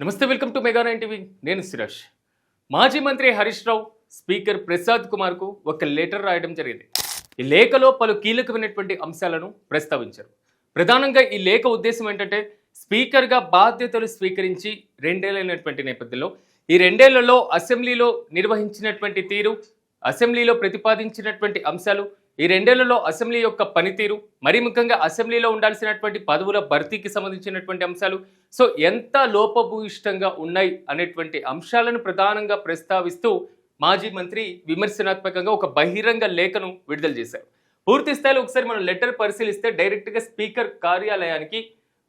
నమస్తే, welcome to mega 9 TV. నేను సురేష్. మాజీ మంత్రి హరీష్ రావు స్పీకర్ ప్రసాద్ కుమార్కు ఒక లెటర్ రాయడం జరిగింది. ఈ లేఖలో పలు కీలకమైనటువంటి అంశాలను ప్రస్తావించారు. ప్రధానంగా ఈ లేఖ ఉద్దేశం ఏంటంటే, స్పీకర్గా బాధ్యతలు స్వీకరించి 2 ఏళ్లైనటువంటి నేపథ్యంలో ఈ 2 ఏళ్లలో అసెంబ్లీలో నిర్వహించినటువంటి తీరు, అసెంబ్లీలో ప్రతిపాదించినటువంటి అంశాలు, ఈ 2 ఏళ్లలో అసెంబ్లీ యొక్క పనితీరు, మరీ ముఖ్యంగా అసెంబ్లీలో ఉండాల్సినటువంటి పదవుల భర్తీకి సంబంధించినటువంటి అంశాలు, సో ఎంత లోపభూయిష్టంగా ఉన్నాయి అనేటువంటి అంశాలను ప్రధానంగా ప్రస్తావిస్తూ మాజీ మంత్రి విమర్శనాత్మకంగా ఒక బహిరంగ లేఖను విడుదల చేశారు. పూర్తి స్థాయిలో ఒకసారి మనం లెటర్ పరిశీలిస్తే డైరెక్ట్గా స్పీకర్ కార్యాలయానికి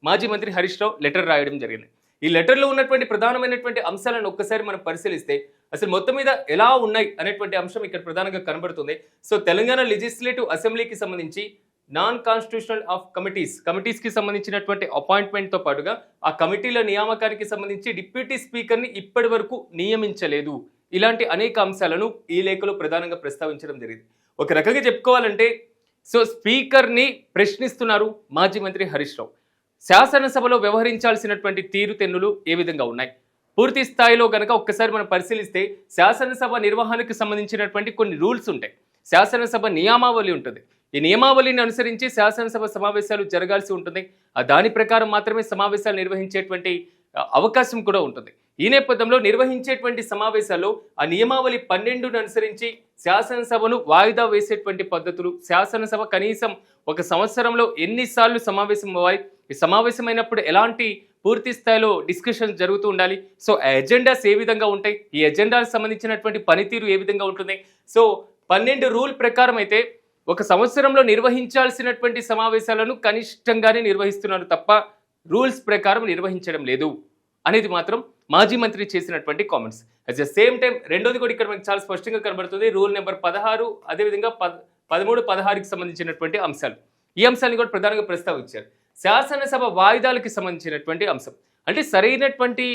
మాజీ మంత్రి హరీష్ రావు లెటర్ రాయడం జరిగింది. ఈ లెటర్లో ఉన్నటువంటి ప్రధానమైనటువంటి అంశాలను ఒక్కసారి మనం పరిశీలిస్తే అసలు మొత్తం మీద ఎలా ఉన్నాయి అనేటువంటి అంశం ఇక్కడ ప్రధానంగా కనబడుతుంది. సో తెలంగాణ లెజిస్లేటివ్ అసెంబ్లీకి సంబంధించి నాన్ కాన్స్టిట్యూషనల్ ఆఫ్ కమిటీస్కి సంబంధించినటువంటి అపాయింట్మెంట్తో పాటుగా ఆ కమిటీల నియామకానికి సంబంధించి డిప్యూటీ స్పీకర్ని ఇప్పటి వరకు నియమించలేదు. ఇలాంటి అనేక అంశాలను ఈ లేఖలో ప్రధానంగా ప్రస్తావించడం జరిగింది. ఒక రకంగా చెప్పుకోవాలంటే, సో స్పీకర్ని ప్రశ్నిస్తున్నారు మాజీ మంత్రి హరీష్ రావు. శాసనసభలో వ్యవహరించాల్సినటువంటి తీరుతెన్నులు ఏ విధంగా ఉన్నాయి, పూర్తి స్థాయిలో కనుక ఒక్కసారి మనం పరిశీలిస్తే శాసనసభ నిర్వహణకు సంబంధించినటువంటి కొన్ని రూల్స్ ఉంటాయి. శాసనసభ నియమావళి ఉంటుంది. ఈ నియమావళిని అనుసరించి శాసనసభ సమావేశాలు జరగాల్సి ఉంటుంది. దాని ప్రకారం మాత్రమే సమావేశాలు నిర్వహించేటువంటి అవకాశం కూడా ఉంటుంది. ఈ నేపథ్యంలో నిర్వహించేటువంటి సమావేశాల్లో ఆ నియమావళి 12ను అనుసరించి శాసనసభను వాయిదా వేసేటువంటి పద్ధతులు, శాసనసభ కనీసం ఒక సంవత్సరంలో ఎన్నిసార్లు సమావేశం అవ్వాలి, ఈ సమావేశమైనప్పుడు ఎలాంటి పూర్తి స్థాయిలో డిస్కషన్ జరుగుతూ ఉండాలి, సో ఎజెండాస్ ఏ విధంగా ఉంటాయి, ఈ ఎజెండాలకు సంబంధించినటువంటి పనితీరు ఏ విధంగా ఉంటుంది. సో 12 రూల్ ప్రకారం అయితే ఒక సంవత్సరంలో నిర్వహించాల్సినటువంటి సమావేశాలను కనిష్టంగానే నిర్వహిస్తున్నారు తప్ప రూల్స్ ప్రకారం నిర్వహించడం లేదు అనేది మాత్రం మాజీ మంత్రి చేసినటువంటి comments. At the same time రెండోది కూడా ఇక్కడ మనకి చాలా స్పష్టంగా కనబడుతుంది. రూల్ నెంబర్ 16, అదేవిధంగా 13, 16కి సంబంధించినటువంటి అంశాలు. ఈ అంశాన్ని కూడా ప్రధానంగా ప్రస్తావించారు. శాసనసభ వాయిదాలకి సంబంధించినటువంటి అంశం అంటే సరైనటువంటి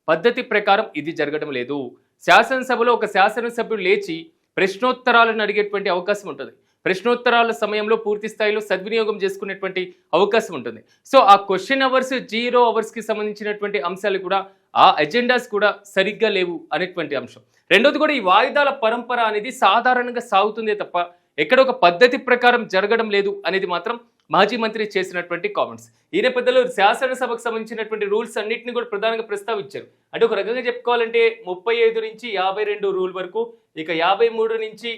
పద్ధతి ప్రకారం ఇది జరగడం లేదు. శాసనసభలో ఒక శాసనసభ్యుడు లేచి ప్రశ్నోత్తరాలను అడిగేటువంటి అవకాశం ఉంటుంది. ప్రశ్నోత్తరాల సమయంలో పూర్తి స్థాయిలో సద్వినియోగం చేసుకునేటువంటి అవకాశం ఉంటుంది. సో ఆ క్వశ్చన్ అవర్స్, 0 అవర్స్కి సంబంధించినటువంటి అంశాలు కూడా, ఆ ఎజెండాస్ కూడా సరిగ్గా లేవు అనేటువంటి అంశం. రెండోది కూడా ఈ వాయిదాల పరంపర అనేది సాధారణంగా సాగుతుందే తప్ప ఎక్కడ ఒక పద్ధతి ప్రకారం జరగడం లేదు అనేది మాత్రం మాజీ మంత్రి చేసినటువంటి కామెంట్స్. ఈ నేపథ్యంలో శాసనసభకు సంబంధించినటువంటి రూల్స్ అన్నింటినీ కూడా ప్రధానంగా ప్రస్తావించారు. అంటే ఒక రకంగా చెప్పుకోవాలంటే 35 నుంచి 52 రూల్ వరకు, ఇక 53 నుంచి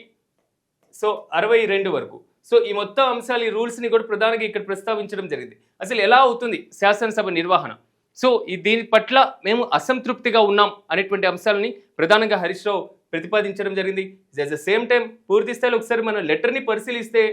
62 వరకు, సో ఈ మొత్తం అంశాలు, ఈ రూల్స్ని కూడా ప్రధానంగా ఇక్కడ ప్రస్తావించడం జరిగింది. అసలు ఎలా అవుతుంది శాసనసభ నిర్వహణ, సో దీని పట్ల మేము అసంతృప్తిగా ఉన్నాం అనేటువంటి అంశాలని ప్రధానంగా హరీష్ రావు ప్రతిపాదించడం జరిగింది. అట్ ద సేమ్ టైం పూర్తి స్థాయిలో ఒకసారి మనం లెటర్ని పరిశీలిస్తే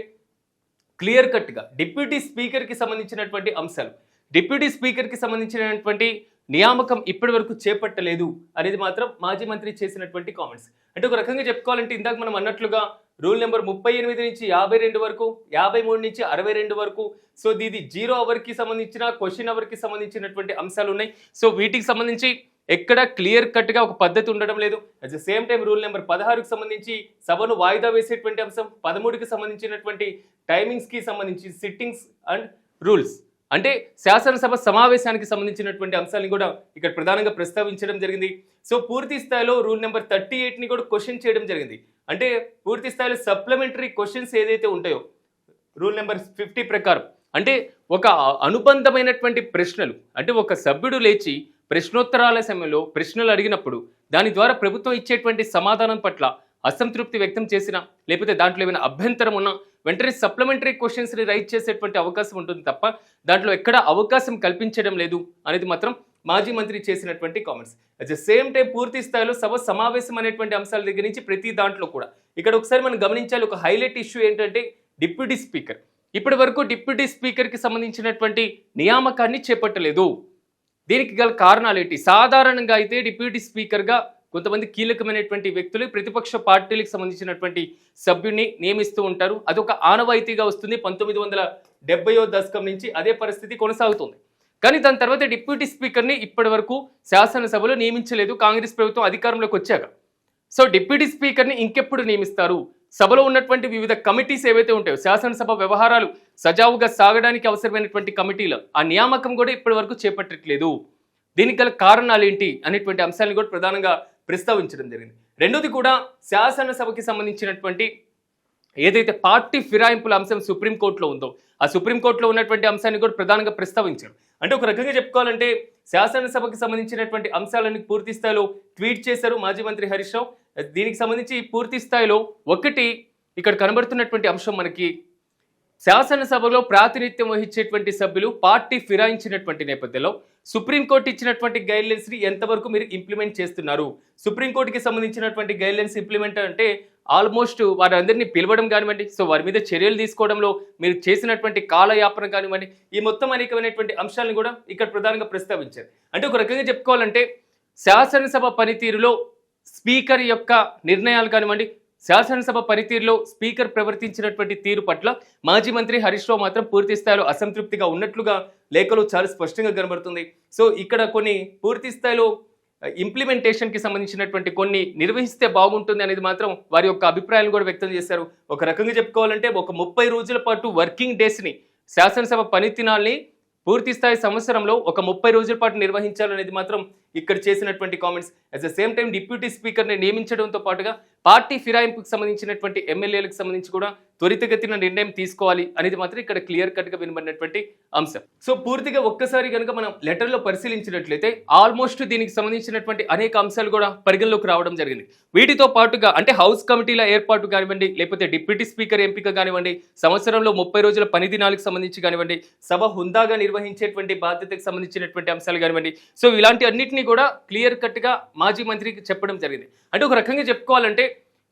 క్లియర్ కట్గా డిప్యూటీ స్పీకర్కి సంబంధించినటువంటి అంశాలు, డిప్యూటీ స్పీకర్కి సంబంధించినటువంటి నియామకం ఇప్పటి వరకు చేపట్టలేదు అనేది మాత్రం మాజీ మంత్రి చేసినటువంటి కామెంట్స్. అంటే ఒక రకంగా చెప్పుకోవాలంటే ఇందాక మనం అన్నట్లుగా రూల్ నెంబర్ 38 నుంచి 52 వరకు, 53 నుంచి 62 వరకు, సో ఇది 0 అవర్కి సంబంధించిన, క్వశ్చన్ అవర్కి సంబంధించినటువంటి అంశాలు ఉన్నాయి. సో వీటికి సంబంధించి ఎక్కడ క్లియర్ కట్గా ఒక పద్ధతి ఉండడం లేదు. At the same time rule number 16కి సంబంధించి సభను వాయిదా వేసేటువంటి అంశం, 13కి సంబంధించినటువంటి టైమింగ్స్కి సంబంధించి సిట్టింగ్స్ అండ్ రూల్స్, అంటే శాసనసభ సమావేశానికి సంబంధించినటువంటి అంశాలను కూడా ఇక్కడ ప్రధానంగా ప్రస్తావించడం జరిగింది. సో పూర్తి స్థాయిలో రూల్ నెంబర్ 38ని కూడా క్వశ్చన్ చేయడం జరిగింది. అంటే పూర్తి స్థాయిలో సప్లిమెంటరీ క్వశ్చన్స్ ఏదైతే ఉంటాయో రూల్ నెంబర్ 50 ప్రకారం, అంటే ఒక అనుబంధమైనటువంటి ప్రశ్నలు, అంటే ఒక సభ్యుడు లేచి ప్రశ్నోత్తరాల సమయంలో ప్రశ్నలు అడిగినప్పుడు దాని ద్వారా ప్రభుత్వం ఇచ్చేటువంటి సమాధానం పట్ల అసంతృప్తి వ్యక్తం చేసినా, లేకపోతే దాంట్లో ఏమైనా అభ్యంతరం ఉన్నా వెంటనే సప్లిమెంటరీ క్వశ్చన్స్ని రైట్ చేసేటువంటి అవకాశం ఉంటుంది తప్ప దాంట్లో ఎక్కడ అవకాశం కల్పించడం లేదు అనేది మాత్రం మాజీ మంత్రి చేసినటువంటి comments. At the same time పూర్తి స్థాయిలో సభ సమావేశం అనేటువంటి అంశాల దగ్గర నుంచి ప్రతి దాంట్లో కూడా ఇక్కడ ఒకసారి మనం గమనించాలి. ఒక హైలైట్ ఇష్యూ ఏంటంటే డిప్యూటీ స్పీకర్. ఇప్పటి వరకు డిప్యూటీ స్పీకర్కి సంబంధించినటువంటి నియామకాన్ని చేపట్టలేదు. దీనికి గల కారణాలు ఏంటి? సాధారణంగా అయితే డిప్యూటీ స్పీకర్గా కొంతమంది కీలకమైనటువంటి వ్యక్తులు ప్రతిపక్ష పార్టీలకు సంబంధించినటువంటి సభ్యుడిని నియమిస్తూ ఉంటారు. అదొక ఆనవాయితీగా వస్తుంది. 1970వ దశకం నుంచి అదే పరిస్థితి కొనసాగుతుంది. కానీ దాని తర్వాత డిప్యూటీ స్పీకర్ని ఇప్పటి వరకు శాసనసభలో నియమించలేదు కాంగ్రెస్ ప్రభుత్వం అధికారంలోకి వచ్చాక. సో డిప్యూటీ స్పీకర్ని ఇంకెప్పుడు నియమిస్తారు? సభలో ఉన్నటువంటి వివిధ కమిటీస్ ఏవైతే ఉంటాయో, శాసనసభ వ్యవహారాలు సజావుగా సాగడానికి అవసరమైనటువంటి కమిటీలు, ఆ నియామకం కూడా ఇప్పటి వరకు చేపట్టట్లేదు. దీనికి గల కారణాలు ఏంటి అనేటువంటి అంశాలను కూడా ప్రధానంగా ప్రస్తావించడం జరిగింది. రెండోది కూడా శాసనసభకి సంబంధించినటువంటి ఏదైతే పార్టీ ఫిరాయింపుల అంశం సుప్రీంకోర్టులో ఉందో ఆ సుప్రీంకోర్టులో ఉన్నటువంటి అంశాన్ని కూడా ప్రధానంగా ప్రస్తావించారు. అంటే ఒక రకంగా చెప్పుకోవాలంటే శాసనసభకి సంబంధించినటువంటి అంశాలను పూర్తి స్థాయిలో ట్వీట్ చేశారు మాజీ మంత్రి హరీష్ రావు. దీనికి సంబంధించి పూర్తి స్థాయిలో ఒకటి ఇక్కడ కనబడుతున్నటువంటి అంశం మనకి శాసనసభలో ప్రాతినిధ్యం వహించేటువంటి సభ్యులు పార్టీ ఫిరాయించినటువంటి నేపథ్యంలో సుప్రీంకోర్టు ఇచ్చినటువంటి గైడ్లైన్స్ ని ఎంతవరకు మీరు ఇంప్లిమెంట్ చేస్తున్నారు? సుప్రీంకోర్టుకి సంబంధించినటువంటి గైడ్లైన్స్ ఇంప్లిమెంట్ అంటే ఆల్మోస్ట్ వారందరినీ పిలవడం కానివ్వండి, సో వారి మీద చర్యలు తీసుకోవడంలో మీరు చేసినటువంటి కాలయాపన కానివ్వండి, ఈ మొత్తం అనేకమైనటువంటి అంశాలను కూడా ఇక్కడ ప్రధానంగా ప్రస్తావించారు. అంటే ఒక రకంగా చెప్పుకోవాలంటే శాసనసభ పనితీరులో స్పీకర్ యొక్క నిర్ణయాలు కానివ్వండి, శాసనసభ పనితీరులో స్పీకర్ ప్రవర్తించినటువంటి తీరు పట్ల మాజీ మంత్రి హరీష్ రావు మాత్రం పూర్తి స్థాయిలో అసంతృప్తిగా ఉన్నట్లుగా లేఖలో చాలా స్పష్టంగా కనబడుతుంది. సో ఇక్కడ కొన్ని పూర్తి స్థాయిలో ఇంప్లిమెంటేషన్కి సంబంధించినటువంటి కొన్ని నిర్వహిస్తే బాగుంటుంది అనేది మాత్రం వారి యొక్క అభిప్రాయాలను కూడా వ్యక్తం చేశారు. ఒక రకంగా చెప్పుకోవాలంటే ఒక 30 రోజుల పాటు వర్కింగ్ డేస్ని శాసనసభ పనిదినాల్ని పూర్తి స్థాయి సంవత్సరంలో ఒక 30 రోజుల పాటు నిర్వహించాలనేది మాత్రం ఇక్కడ చేసినటువంటి comments. At the same time deputy స్పీకర్ని నియమించడంతో పాటుగా పార్టీ ఫిరాయింపుకు సంబంధించినటువంటి ఎమ్మెల్యేలకు సంబంధించి కూడా త్వరితగతిన నిర్ణయం తీసుకోవాలి అనేది మాత్రం ఇక్కడ క్లియర్ కట్గా వినబడినటువంటి అంశం. సో పూర్తిగా ఒక్కసారి కనుక మనం లెటర్లో పరిశీలించినట్లయితే ఆల్మోస్ట్ దీనికి సంబంధించినటువంటి అనేక అంశాలు కూడా పరిగణలోకి రావడం జరిగింది. వీటితో పాటుగా అంటే హౌస్ కమిటీల ఏర్పాటు కానివ్వండి, లేకపోతే డిప్యూటీ స్పీకర్ ఎంపిక కానివ్వండి, సంవత్సరంలో 30 రోజుల పని దినాలకు సంబంధించి కానివ్వండి, సభ హుందాగా నిర్వహించేటువంటి బాధ్యతకు సంబంధించినటువంటి అంశాలు కానివ్వండి, సో ఇలాంటి అన్నింటినీ కూడా క్లియర్ కట్గా మాజీ మంత్రికి చెప్పడం జరిగింది. అంటే ఒక రకంగా చెప్పుకోవాలంటే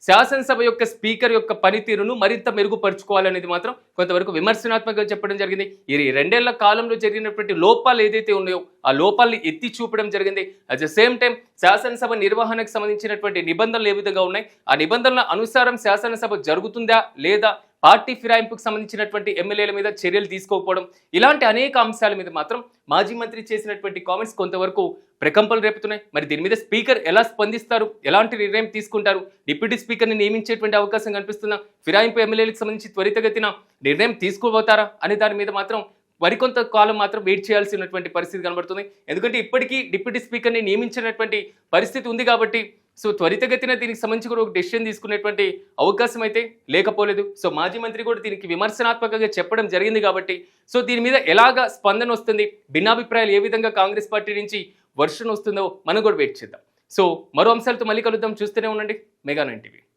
శాసనసభ యొక్క స్పీకర్ యొక్క పనితీరును మరింత మెరుగుపరుచుకోవాలనేది మాత్రం కొంతవరకు విమర్శనాత్మకంగా చెప్పడం జరిగింది. ఈ 2 ఏళ్ల కాలంలో జరిగినటువంటి లోపాలు ఏదైతే ఉన్నాయో ఆ లోపాలని ఎత్తి చూపడం జరిగింది. అట్ ద సేమ్ టైం శాసనసభ నిర్వహణకు సంబంధించినటువంటి నిబంధనలు ఏ విధంగా ఉన్నాయి, ఆ నిబంధనల అనుసారం శాసనసభ జరుగుతుందా లేదా, పార్టీ ఫిరాయింపుకు సంబంధించినటువంటి ఎమ్మెల్యేల మీద చర్యలు తీసుకోకపోవడం, ఇలాంటి అనేక అంశాల మీద మాత్రం మాజీ మంత్రి చేసినటువంటి కామెంట్స్ కొంతవరకు ప్రకంపనలు రేపుతున్నాయి. మరి దీని మీద స్పీకర్ ఎలా స్పందిస్తారు, ఎలాంటి నిర్ణయం తీసుకుంటారు, డిప్యూటీ స్పీకర్ని నియమించేటువంటి అవకాశం కనిపిస్తుందా, ఫిరాయింపు ఎమ్మెల్యేలకు సంబంధించి త్వరితగతిన నిర్ణయం తీసుకోబోతారా అనే దాని మీద మాత్రం మరికొంత కాలం మాత్రం వెయిట్ చేయాల్సినటువంటి పరిస్థితి కనబడుతుంది. ఎందుకంటే ఇప్పటికీ డిప్యూటీ స్పీకర్ని నియమించినటువంటి పరిస్థితి ఉంది కాబట్టి సో త్వరితగతిన దీనికి సంబంధించి కూడా ఒక డెసిషన్ తీసుకునేటువంటి అవకాశం అయితే లేకపోలేదు. సో మాజీ మంత్రి కూడా దీనికి విమర్శనాత్మకంగా చెప్పడం జరిగింది కాబట్టి సో దీని మీద ఎలాగా స్పందన వస్తుంది, భిన్నాభిప్రాయాలు ఏ విధంగా కాంగ్రెస్ పార్టీ నుంచి వర్షన్ వస్తుందో మనం కూడా వెయిట్ చేద్దాం. సో మరో అంశాలతో మళ్ళీ కలుద్దాం. చూస్తూనే ఉండండి మెగా 9 టీవీ.